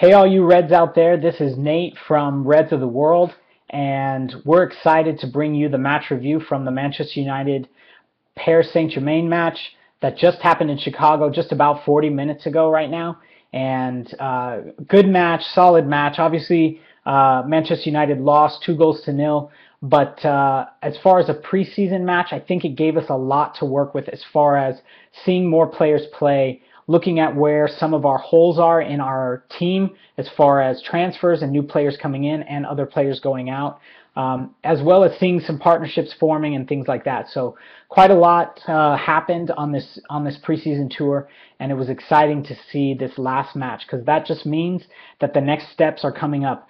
Hey, all you Reds out there, this is Nate from Reds of the World, and we're excited to bring you the match review from the Manchester United Paris Saint-Germain match that just happened in Chicago just about 40 minutes ago right now. And good match, solid match. Obviously, Manchester United lost 2-0, but as far as a preseason match, I think it gave us a lot to work with as far as seeing more players play, looking at where some of our holes are in our team as far as transfers and new players coming in and other players going out, as well as seeing some partnerships forming and things like that. So quite a lot happened on this preseason tour, and it was exciting to see this last match because that just means that the next steps are coming up.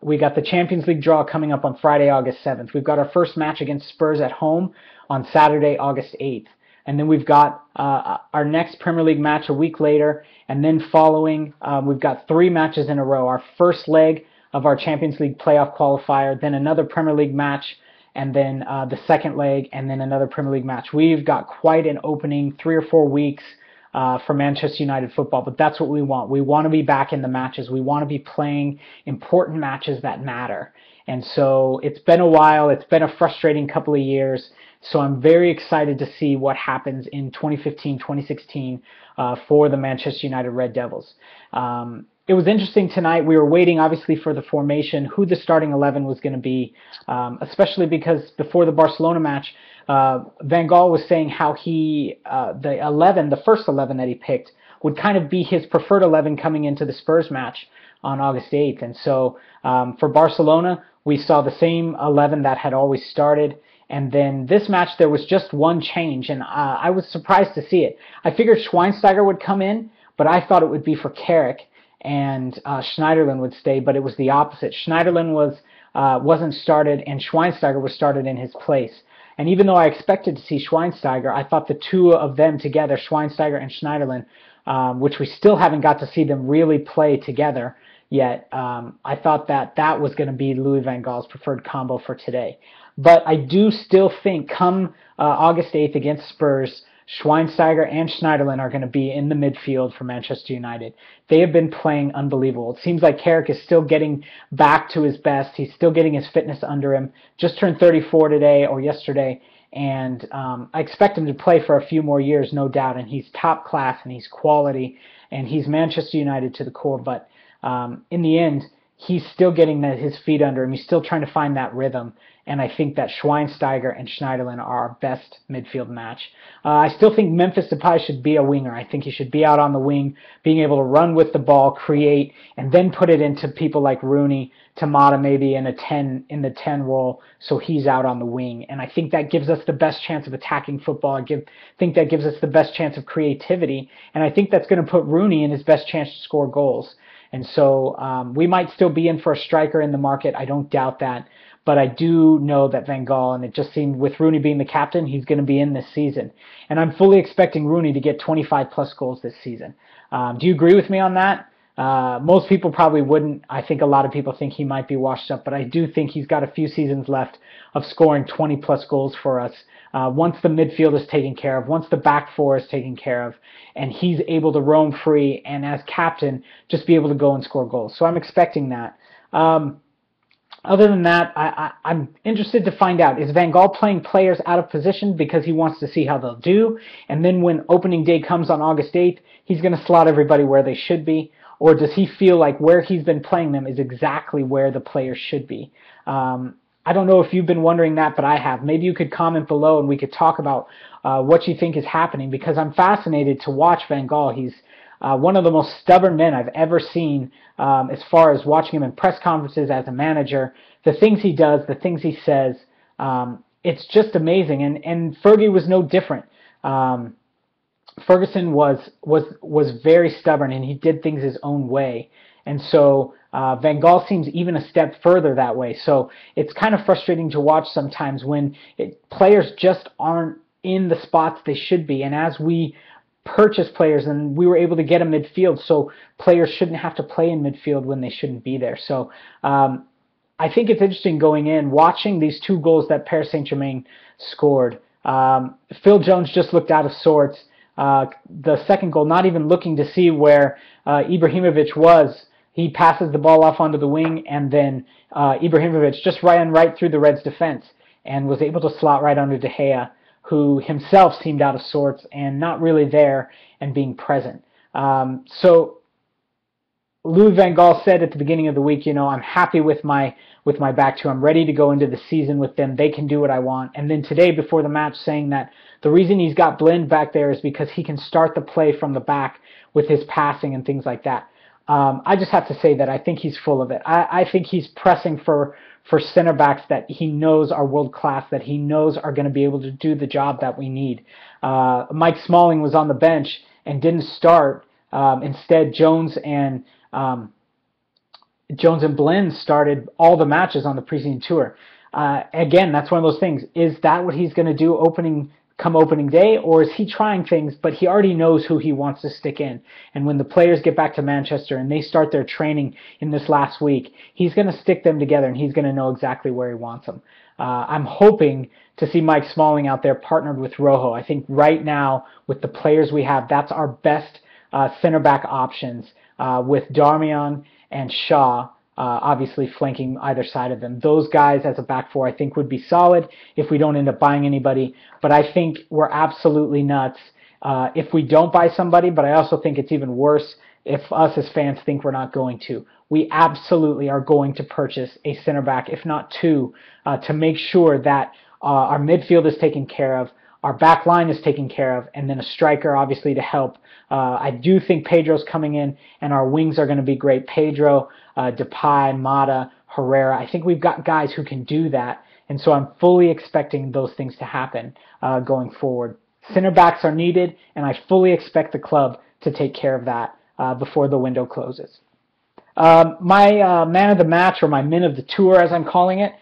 We got the Champions League draw coming up on Friday, August 7th. We've got our first match against Spurs at home on Saturday, August 8th. And then we've got our next Premier League match a week later. And then following, we've got 3 matches in a row. Our first leg of our Champions League playoff qualifier, then another Premier League match, and then the second leg, and then another Premier League match. We've got quite an opening 3 or 4 weeks for Manchester United football, but that's what we want. We want to be back in the matches. We want to be playing important matches that matter. And so it's been a while. It's been a frustrating couple of years. So I'm very excited to see what happens in 2015-2016 for the Manchester United Red Devils. It was interesting tonight. We were waiting, obviously, for the formation, who the starting 11 was going to be, especially because before the Barcelona match, Van Gaal was saying how the first 11 that he picked would kind of be his preferred 11 coming into the Spurs match on August 8th. And so for Barcelona, we saw the same 11 that had always started. And then this match, there was just one change, and I was surprised to see it. I figured Schweinsteiger would come in, but I thought it would be for Carrick, and Schneiderlin would stay, but it was the opposite. Schneiderlin wasn't started, and Schweinsteiger was started in his place. And even though I expected to see Schweinsteiger, I thought the two of them together, Schweinsteiger and Schneiderlin, which we still haven't got to see them really play together yet, I thought that was going to be Louis van Gaal's preferred combo for today. But I do still think come August 8th against Spurs, Schweinsteiger and Schneiderlin are going to be in the midfield for Manchester United. They have been playing unbelievable. It seems like Carrick is still getting back to his best. He's still getting his fitness under him. Just turned 34 today or yesterday, and I expect him to play for a few more years, no doubt. And he's top class, and he's quality, and he's Manchester United to the core. But in the end, he's still getting his feet under him. He's still trying to find that rhythm. And I think that Schweinsteiger and Schneiderlin are our best midfield match. I still think Memphis Depay should be a winger. I think he should be out on the wing, being able to run with the ball, create, and then put it into people like Rooney, Tomatta maybe in the 10 role, so he's out on the wing. And I think that gives us the best chance of attacking football. I think that gives us the best chance of creativity. And I think that's going to put Rooney in his best chance to score goals. And so we might still be in for a striker in the market. I don't doubt that. But I do know that Van Gaal, and it just seemed with Rooney being the captain, he's going to be in this season. And I'm fully expecting Rooney to get 25-plus goals this season. Do you agree with me on that? Most people probably wouldn't. I think a lot of people think he might be washed up, but I do think he's got a few seasons left of scoring 20-plus goals for us once the midfield is taken care of, once the back four is taken care of, and he's able to roam free and as captain just be able to go and score goals. So I'm expecting that. Other than that, I'm interested to find out, is Van Gaal playing players out of position because he wants to see how they'll do, and then when opening day comes on August 8th, he's going to slot everybody where they should be? Or does he feel like where he's been playing them is exactly where the players should be? I don't know if you've been wondering that, but I have. Maybe you could comment below and we could talk about what you think is happening, because I'm fascinated to watch Van Gaal. He's one of the most stubborn men I've ever seen as far as watching him in press conferences as a manager. The things he does, the things he says, it's just amazing. And Fergie was no different. Ferguson was very stubborn, and he did things his own way. And so Van Gaal seems even a step further that way. So it's kind of frustrating to watch sometimes when players just aren't in the spots they should be. And as we purchase players, and we were able to get a midfield, so players shouldn't have to play in midfield when they shouldn't be there. So I think it's interesting going in, watching these 2 goals that Paris Saint-Germain scored. Phil Jones just looked out of sorts. The second goal, not even looking to see where Ibrahimovic was He passes the ball off onto the wing, and then Ibrahimovic just ran right through the Reds' defense and was able to slot right under De Gea, who himself seemed out of sorts and not really there and being present. So Louis van Gaal said at the beginning of the week, I'm happy with my back two. I'm ready to go into the season with them. They can do what I want. And then today before the match saying that the reason he's got Blind back there is because he can start the play from the back with his passing and things like that. I just have to say that I think he's full of it. I think he's pressing for center backs that he knows are world class, that he knows are going to be able to do the job that we need. Mike Smalling was on the bench and didn't start. Instead, Jones and Blind started all the matches on the preseason tour. Again, that's one of those things. Is that what he's going to do come opening day, or is he trying things, but he already knows who he wants to stick in? And when the players get back to Manchester and they start their training in this last week, he's going to stick them together and he's going to know exactly where he wants them. I'm hoping to see Mike Smalling out there partnered with Rojo. I think right now, with the players we have, that's our best center back options, with Darmian and Shaw obviously flanking either side of them. Those guys as a back four I think would be solid if we don't end up buying anybody, but I think we're absolutely nuts if we don't buy somebody, but I also think it's even worse if us as fans think we're not going to. We absolutely are going to purchase a center back, if not two, to make sure that our midfield is taken care of, our back line is taken care of, and then a striker, obviously, to help. I do think Pedro's coming in, and our wings are going to be great. Pedro, Depay, Mata, Herrera. I think we've got guys who can do that, and so I'm fully expecting those things to happen going forward. Center backs are needed, and I fully expect the club to take care of that before the window closes. My man of the match, or my men of the tour, as I'm calling it,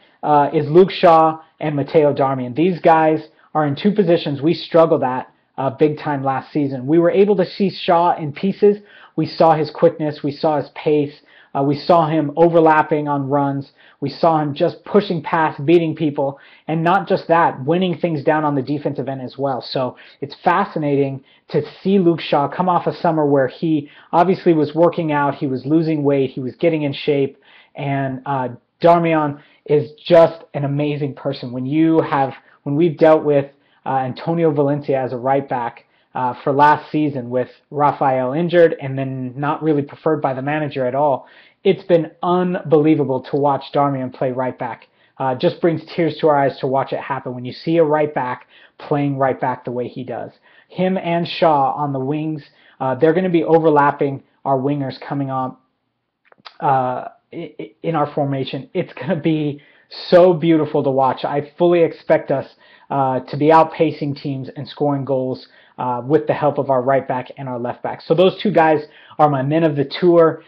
is Luke Shaw and Matteo Darmian. These guys are in two positions we struggled at big time last season. We were able to see Shaw in pieces. We saw his quickness. We saw his pace. We saw him overlapping on runs. We saw him just pushing past, beating people, and not just that, winning things down on the defensive end as well. So it's fascinating to see Luke Shaw come off a summer where he obviously was working out, he was losing weight, he was getting in shape, and Darmian is just an amazing person. When we've dealt with Antonio Valencia as a right back for last season with Rafael injured and then not really preferred by the manager at all, it's been unbelievable to watch Darmian play right back. Just brings tears to our eyes to watch it happen when you see a right back playing right back the way he does. Him and Shaw on the wings, they're going to be overlapping our wingers coming on in our formation. It's going to be so beautiful to watch. I fully expect us to be outpacing teams and scoring goals with the help of our right back and our left back. So those two guys are my men of the tour.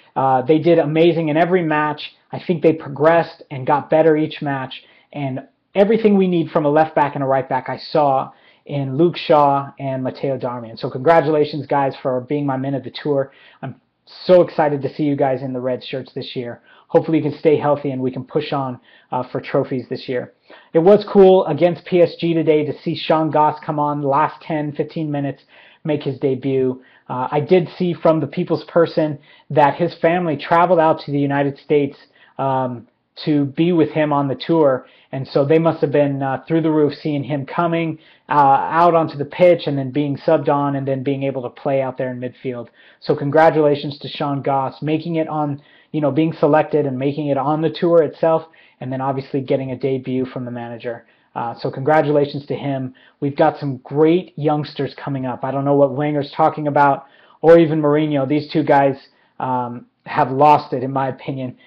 They did amazing in every match. I think they progressed and got better each match. And everything we need from a left back and a right back I saw in Luke Shaw and Matteo Darmian. So congratulations, guys, for being my men of the tour. I'm so excited to see you guys in the red shirts this year. Hopefully you can stay healthy and we can push on for trophies this year. It was cool against PSG today to see Sean Goss come on the last 10, 15 minutes, make his debut. I did see from the People's Person that his family traveled out to the United States to be with him on the tour, and so they must have been through the roof seeing him coming out onto the pitch and then being subbed on and then being able to play out there in midfield. So congratulations to Sean Goss, making it on, being selected and making it on the tour itself, and then obviously getting a debut from the manager. So congratulations to him. We've got some great youngsters coming up. I don't know what Wenger's talking about, or even Mourinho. These two guys have lost it, in my opinion.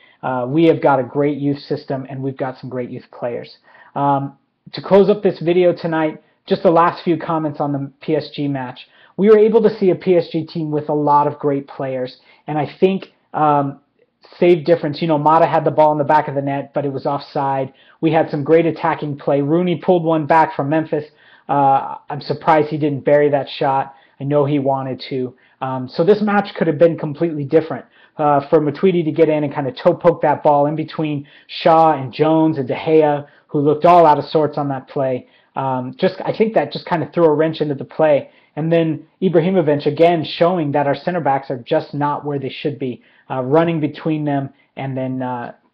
We have got a great youth system, and we've got some great youth players. To close up this video tonight, just the last few comments on the PSG match. We were able to see a PSG team with a lot of great players, and I think save difference. Mata had the ball in the back of the net, but it was offside. We had some great attacking play. Rooney pulled one back from Memphis. I'm surprised he didn't bury that shot. I know he wanted to. So this match could have been completely different. For Matuidi to get in and kind of toe poke that ball in between Shaw and Jones and De Gea, who looked all out of sorts on that play. I think that just kind of threw a wrench into the play. And then Ibrahimovic again showing that our center backs are just not where they should be, running between them and then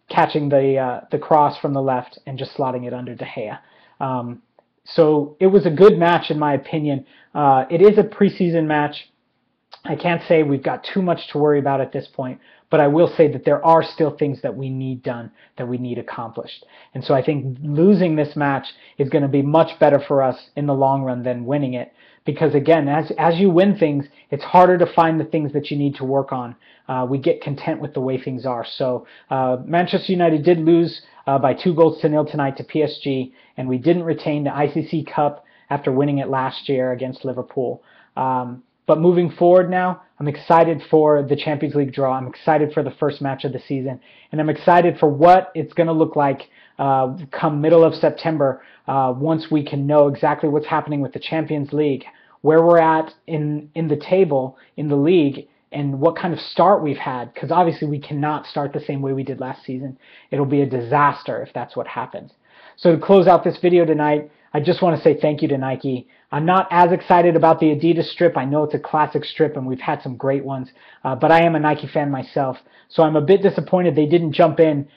catching the cross from the left and just slotting it under De Gea. So it was a good match in my opinion. It is a preseason match. I can't say we've got too much to worry about at this point, but I will say that there are still things that we need done, that we need accomplished. And so I think losing this match is going to be much better for us in the long run than winning it. Because again, as you win things, it's harder to find the things that you need to work on. We get content with the way things are. So Manchester United did lose by 2-0 tonight to PSG, and we didn't retain the ICC Cup after winning it last year against Liverpool. But moving forward now, I'm excited for the Champions League draw. I'm excited for the first match of the season. And I'm excited for what it's going to look like come middle of September once we can know exactly what's happening with the Champions League, where we're at in the table, in the league, and what kind of start we've had. Because obviously we cannot start the same way we did last season. It'll be a disaster if that's what happens. So to close out this video tonight, I just want to say thank you to Nike. I'm not as excited about the Adidas strip. I know it's a classic strip and we've had some great ones, but I am a Nike fan myself. So I'm a bit disappointed they didn't jump in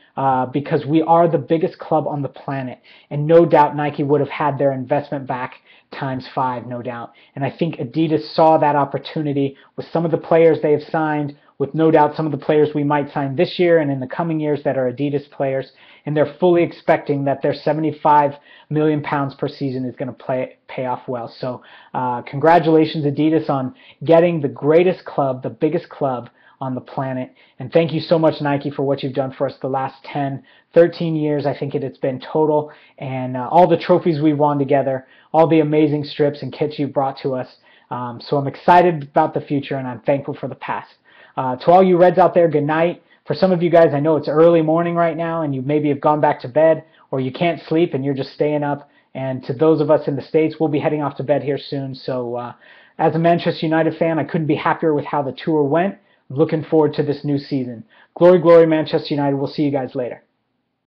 because we are the biggest club on the planet. And no doubt Nike would have had their investment back ×5, no doubt. And I think Adidas saw that opportunity with some of the players they have signed, with no doubt some of the players we might sign this year and in the coming years that are Adidas players, and they're fully expecting that their £75 million per season is going to pay off well. So congratulations, Adidas, on getting the greatest club, the biggest club on the planet. And thank you so much, Nike, for what you've done for us the last 10, 13 years, I think it's been total, and all the trophies we've won together, all the amazing strips and kits you've brought to us. So I'm excited about the future, and I'm thankful for the past. To all you Reds out there, good night. For some of you guys, I know it's early morning right now, and you maybe have gone back to bed, or you can't sleep and you're just staying up. And to those of us in the States, we'll be heading off to bed here soon. So as a Manchester United fan, I couldn't be happier with how the tour went. I'm looking forward to this new season. Glory, glory, Manchester United. We'll see you guys later.